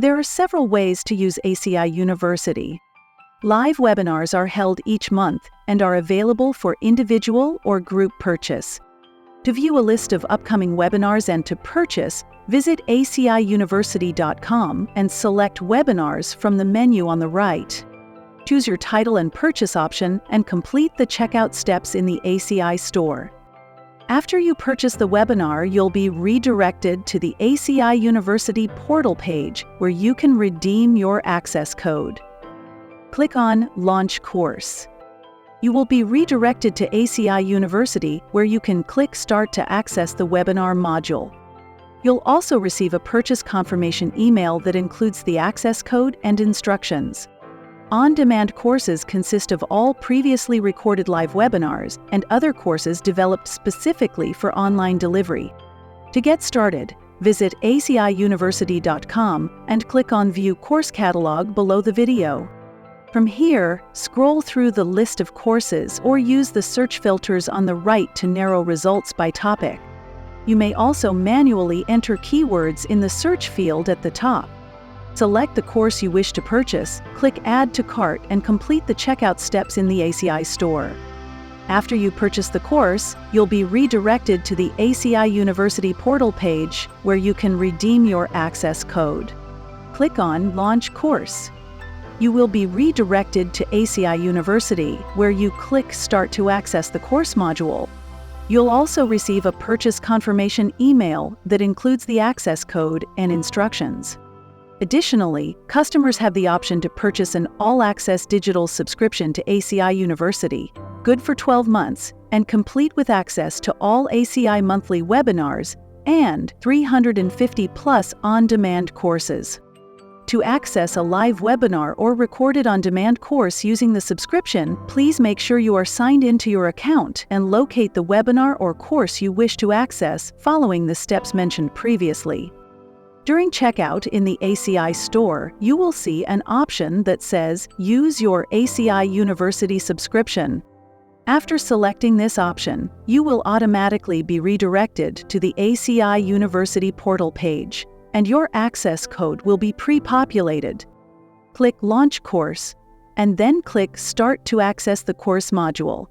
There are several ways to use ACI University. Live webinars are held each month and are available for individual or group purchase. To view a list of upcoming webinars and to purchase, visit aciuniversity.com and select Webinars from the menu on the right. Choose your title and purchase option and complete the checkout steps in the ACI store. After you purchase the webinar, you'll be redirected to the ACI University portal page where you can redeem your access code. Click on Launch Course. You will be redirected to ACI University where you can click Start to access the webinar module. You'll also receive a purchase confirmation email that includes the access code and instructions. On-demand courses consist of all previously recorded live webinars and other courses developed specifically for online delivery. To get started, visit aciuniversity.com and click on View Course Catalog below the video. From here, scroll through the list of courses or use the search filters on the right to narrow results by topic. You may also manually enter keywords in the search field at the top. Select the course you wish to purchase, click Add to Cart and complete the checkout steps in the ACI store. After you purchase the course, you'll be redirected to the ACI University portal page where you can redeem your access code. Click on Launch Course. You will be redirected to ACI University, where you click Start to access the course module. You'll also receive a purchase confirmation email that includes the access code and instructions. Additionally, customers have the option to purchase an all-access digital subscription to ACI University, good for 12 months, and complete with access to all ACI monthly webinars and 350+ on-demand courses. To access a live webinar or recorded on-demand course using the subscription, please make sure you are signed into your account and locate the webinar or course you wish to access following the steps mentioned previously. During checkout in the ACI store, you will see an option that says Use your ACI University subscription. After selecting this option, you will automatically be redirected to the ACI University portal page, and your access code will be pre-populated. Click Launch Course, and then click Start to access the course module.